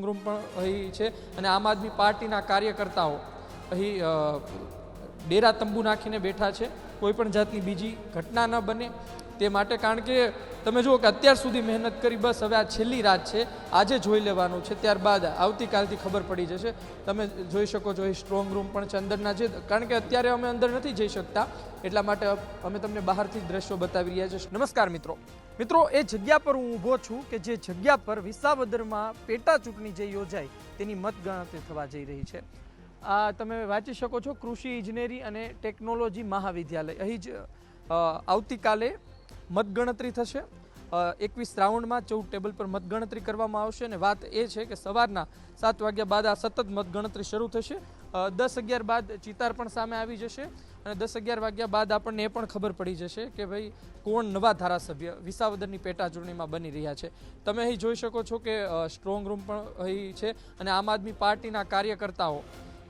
Room પણ અહીં છે અને આમ આદમી પાર્ટીના કાર્યકર્તાઓ અહીં ડેરા તંબુ નાખીને બેઠા છે. કોઈ પણ જાતની બીજી ઘટના ન બને તે માટે, કારણ કે તમે જુઓ કે અત્યાર સુધી મહેનત કરી, બસ હવે આ છેલ્લી રાત છે, આજે જોઈ લેવાનું છે, ત્યારબાદ આવતીકાલથી ખબર પડી જશે. તમે જોઈ શકો છો અહીં સ્ટ્રોંગ રૂમ પણ છે અંદરના, જે કારણ કે અત્યારે અમે અંદર નથી જઈ શકતા એટલા માટે અમે તમને બહારથી જ દ્રશ્યો બતાવી રહ્યા છીએ. નમસ્કાર મિત્રો, એ જગ્યા પર હું ઊભો છું કે જે જગ્યા પર વિસાવદરમાં પેટા ચૂંટણી જે યોજાઈ તેની મતગણતરી થવા જઈ રહી છે. આ તમે વાંચી શકો છો, કૃષિ ઇજનેરી અને ટેકનોલોજી મહાવિદ્યાલય. અહીં જ આવતીકાલે મતગણતરી થશે. 21 રાઉન્ડમાં 14 ટેબલ પર મતગણતરી કરવામાં આવશે અને વાત એ છે કે સવારના 7 વાગ્યા બાદ આ સતત મતગણતરી શરૂ થશે. 10-11 બાદ ચિતાર પણ સામે આવી જશે અને 10-11 વાગ્યા બાદ આપણને એ પણ ખબર પડી જશે કે ભાઈ કોણ નવા ધારાસભ્ય વિસાવદરની પેટા ચૂંટણીમાં બની રહ્યા છે. તમે અહીં જોઈ શકો છો કે સ્ટ્રોંગ રૂમ પણ અહીં છે અને આમ આદમી પાર્ટીના કાર્યકર્તાઓ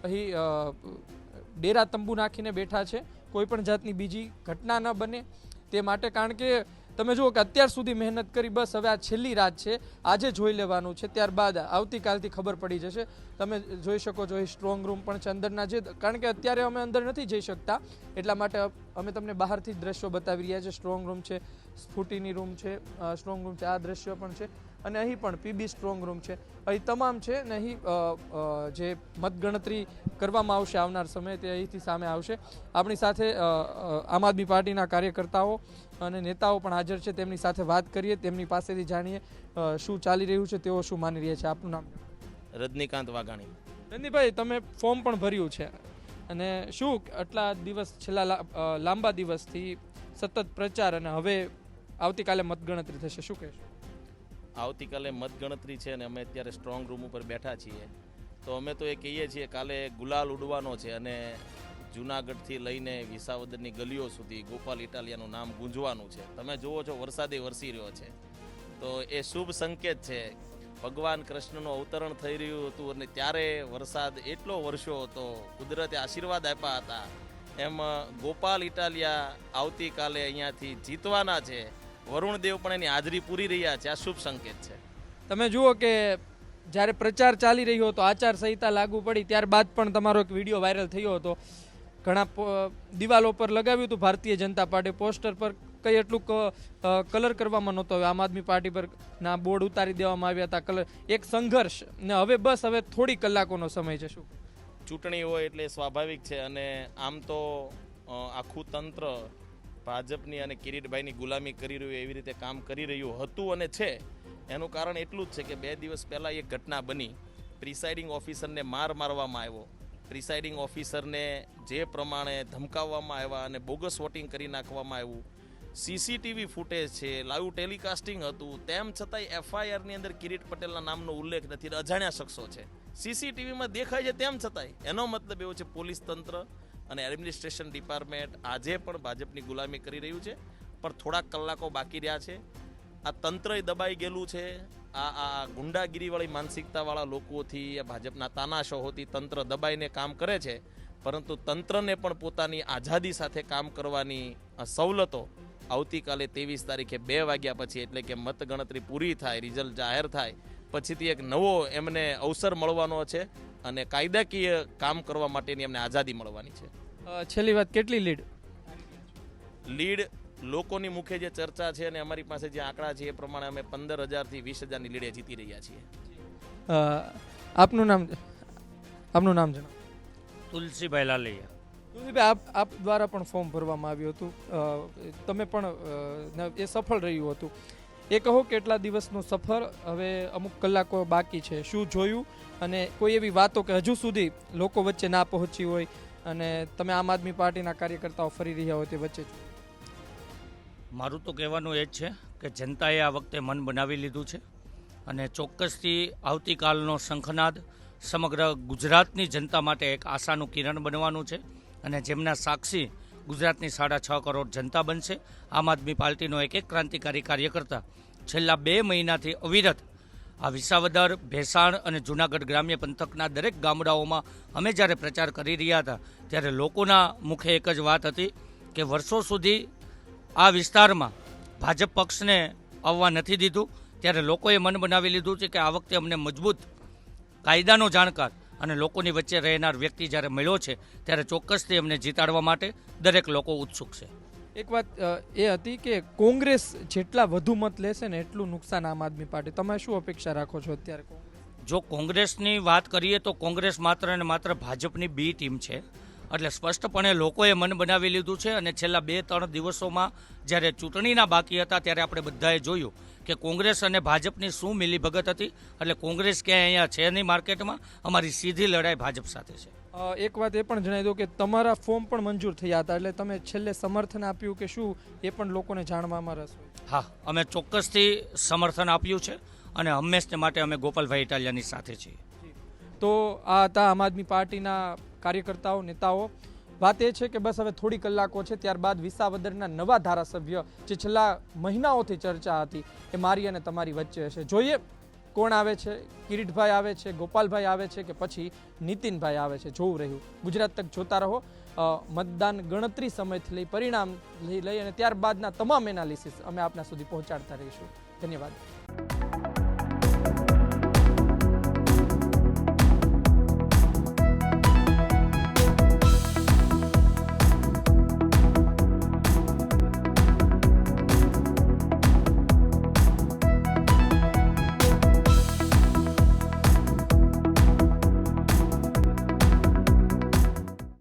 અહીં ડેરા તંબુ નાખીને બેઠા છે. કોઈ પણ જાતની બીજી ઘટના ન બને તે માટે, કારણ કે તમે જુઓ કે અત્યાર સુધી મહેનત કરી, બસ હવે આ છેલ્લી રાત છે, આજે જોઈ લેવાનું છે, ત્યારબાદ આવતીકાલથી ખબર પડી જશે. તમે જોઈ શકો છો અહીં સ્ટ્રોંગ રૂમ પણ છે અંદરના, જે કારણ કે અત્યારે અમે અંદર નથી જઈ શકતા એટલા માટે અમે તમને બહારથી જ દ્રશ્યો બતાવી રહ્યા છીએ. સ્ટ્રોંગ રૂમ છે, સ્ફૂટીની રૂમ છે, સ્ટ્રોંગ રૂમ છે, આ દ્રશ્યો પણ છે અને અહીં પણ પીબી સ્ટ્રોંગ રૂમ છે. અહીં તમામ છે અને અહીં જે મતગણતરી કરવામાં આવશે આવનાર સમયે તે અહીંથી સામે આવશે. આપણી સાથે આમ આદમી પાર્ટીના કાર્યકર્તાઓ અને નેતાઓ પણ હાજર છે. તેમની સાથે વાત કરીએ, તેમની પાસેથી જાણીએ શું ચાલી રહ્યું છે, તેઓ શું માની રહ્યા છે. આપનું નામ? રજનીકાંત વાઘાણી. રજનીભાઈ, તમે ફોર્મ પણ ભર્યું છે અને શું આટલા દિવસ, છેલ્લા લાંબા દિવસથી સતત પ્રચાર અને હવે આવતીકાલે મતગણતરી થશે, શું કહેશો? આવતીકાલે મતગણતરી છે અને અમે અત્યારે સ્ટ્રોંગ રૂમ ઉપર બેઠા છીએ. તો અમે તો એ કહીએ છીએ કાલે ગુલાલ ઉડવાનો છે અને જૂનાગઢથી લઈને વિસાવદરની ગલીઓ સુધી ગોપાલ ઇટાલિયાનું નામ ગુંજવાનું છે. તમે જુઓ છો વરસાદે વરસી રહ્યો છે, તો એ શુભ સંકેત છે. ભગવાન કૃષ્ણનું અવતરણ થઈ રહ્યું હતું અને ત્યારે વરસાદ એટલો વરસ્યો હતો, કુદરતે આશીર્વાદ આપ્યા હતા. એમ ગોપાલ ઇટાલિયા આવતીકાલે અહીંયાથી જીતવાના છે. વરુણદેવ પણ એની હાજરી પૂરી રહ્યા છે. આ શુભ સંકેત છે. તમે જુઓ કે જ્યારે પ્રચાર ચાલી રહ્યો હતો, આચારસંહિતા લાગુ પડી, ત્યારબાદ પણ તમારો એક વિડીયો વાયરલ થયો હતો. ઘણા દિવાલો પર લગાવ્યું હતું ભારતીય જનતા પાર્ટી પોસ્ટર પર, કંઈ એટલું કલર કરવામાં નહોતો આવ્યો. આમ આદમી પાર્ટી પર ના બોર્ડ ઉતારી દેવામાં આવ્યા હતા, કલર. એક સંઘર્ષ ને હવે થોડી કલાકોનો સમય છે. શું ચૂંટણી હોય એટલે સ્વાભાવિક છે અને આમ તો આખું તંત્ર ભાજપની અને કિરીટભાઈની ગુલામી કરી રહ્યું એવી રીતે કામ કરી રહ્યું હતું અને છે. એનું કારણ એટલું જ છે કે 2 દિવસ પહેલાં એક ઘટના બની. પ્રિસાઇડિંગ ઓફિસરને મારવામાં આવ્યો. પ્રિસાઇડિંગ ઓફિસરને જે પ્રમાણે ધમકાવવામાં આવ્યા અને બોગસ વોટિંગ કરી નાખવામાં આવ્યું. સીસીટીવી ફૂટેજ છે, લાઈવ ટેલિકાસ્ટિંગ હતું, તેમ છતાંય એફઆઈઆરની અંદર કિરીટ પટેલના નામનો ઉલ્લેખ નથી. અજાણ્યા શખ્સો છે, સીસીટીવીમાં દેખાય છે તેમ છતાંય. એનો મતલબ એવો છે પોલીસ તંત્ર અને એડમિનિસ્ટ્રેશન ડિપાર્ટમેન્ટ આજે પણ ભાજપની ગુલામી કરી રહ્યું છે. પણ થોડાક કલાકો બાકી રહ્યા છે. આ તંત્ર દબાઈ ગયેલું છે. આ ગુંડાગીરીવાળી માનસિકતાવાળા લોકોથી, આ ભાજપના તાનાશાહોથી તંત્ર દબાઈને કામ કરે છે. પરંતુ તંત્રને પણ પોતાની આઝાદી સાથે કામ કરવાની સવલતો આવતીકાલે 23 તારીખે 2 વાગ્યા પછી, એટલે કે મતગણતરી પૂરી થાય, રિઝલ્ટ જાહેર થાય પછીથી એક નવો એમને અવસર મળવાનો છે અને કાયદાકીય કામ કરવા માટેની એમને આઝાદી મળવાની છે. છેલ્લી વાત, કેટલી લીડ લોકોની મુખ્ય જે ચર્ચા છે અને અમારી પાસે જે આંકડા છે એ પ્રમાણે અમે 15,000 થી 20,000ની લીડે જીતી રહ્યા છીએ. આપનું નામ જણાવો. તુલસીભાઈ લાલૈયા. તુલસીભાઈ, આપ દ્વારા પણ ફોર્મ ભરવામાં આવ્યું હતું, તમે પણ એ સફળ રહ્યું હતું. એ કહો કેટલા દિવસનો સફર, હવે અમુક કલાકો બાકી છે, શું જોયું અને કોઈ એવી વાતો કે હજુ સુધી લોકો વચ્ચે ના પહોંચી હોય અને તમે આમ આદમી પાર્ટીના કાર્યકર્તાઓ ફરી રહ્યા હોય તે વચ્ચે? મારું તો કહેવાનું એ જ છે કે જનતાએ આ વખતે મન બનાવી લીધું છે અને ચોક્કસથી આવતીકાલનો શંખનાદ સમગ્ર ગુજરાતની જનતા માટે એક આશાનું કિરણ બનવાનું છે અને જેમના સાક્ષી ગુજરાતની 6.5 કરોડ જનતા બનશે. આમ આદમી પાર્ટીનો એક ક્રાંતિકારી કાર્યકર્તા છેલ્લા 2 મહિનાથી અવિરત આ વિસાવદર, ભેસાણ અને જૂનાગઢ ગ્રામ્ય પંથકના દરેક ગામડાઓમાં અમે જ્યારે પ્રચાર કરી રહ્યા હતા ત્યારે લોકોના મુખે એક જ વાત હતી કે વર્ષો સુધી આ વિસ્તારમાં ભાજપ પક્ષને આવવા નથી દીધું, ત્યારે લોકોએ મન બનાવી લીધું છે કે આ વખતે અમને મજબૂત કાયદાનો જાણકાર અને લોકોની વચ્ચે રહેનાર વ્યક્તિ જ્યારે મળ્યો છે ત્યારે ચોક્કસથી એમને જીતાડવા માટે દરેક લોકો ઉત્સુક છે. એક વાત એ હતી કે કોંગ્રેસ જેટલા વધુ મત લેશે ને એટલું નુકસાન આમ આદમી પાર્ટી. તમે શું અપેક્ષા રાખો છો અત્યારે? જો કોંગ્રેસની વાત કરીએ તો કોંગ્રેસ માત્ર અને માત્ર ભાજપની બી ટીમ છે. એટલે સ્પષ્ટપણે લોકોએ મન બનાવી લીધું છે અને છેલ્લા 2-3 દિવસોમાં જ્યારે ચૂંટણીના બાકી હતા ત્યારે આપણે બધાએ જોયું કે કોંગ્રેસ અને ભાજપની શું મિલીભગત હતી. એટલે કોંગ્રેસ ક્યાંય અહીંયા છે નહીં માર્કેટમાં. અમારી સીધી લડાઈ ભાજપ સાથે છે. એક વાત એ પણ જણાવી દો કે તમારા ફોર્મ પણ મંજૂર થયા હતા, એટલે તમે છેલ્લે સમર્થન આપ્યું કે શું એ પણ લોકોને જાણવામાં રસ હોય? હા, અમે ચોક્કસથી સમર્થન આપ્યું છે અને હંમેશને માટે અમે ગોપાલભાઈ ઇટાલિયાની સાથે છીએ. તો આ હતા આમ આદમી પાર્ટીના કાર્યકર્તાઓ, નેતાઓ. વાત એ છે કે બસ હવે થોડી કલાકો છે, ત્યારબાદ વિસાવદરના નવા ધારાસભ્ય જે છેલ્લા મહિનાઓથી ચર્ચા હતી એ મારી અને તમારી વચ્ચે હશે. જોઈએ કોણ આવે છે, કિરીટભાઈ આવે છે, ગોપાલભાઈ આવે છે કે પછી નીતિનભાઈ આવે છે, જોવું રહ્યું. ગુજરાત તક જોતા રહો. મતદાન ગણતરી સમયથી લઈ પરિણામ લઈ અને ત્યારબાદના તમામ એનાલિસિસ અમે આપના સુધી પહોંચાડતા રહીશું. ધન્યવાદ.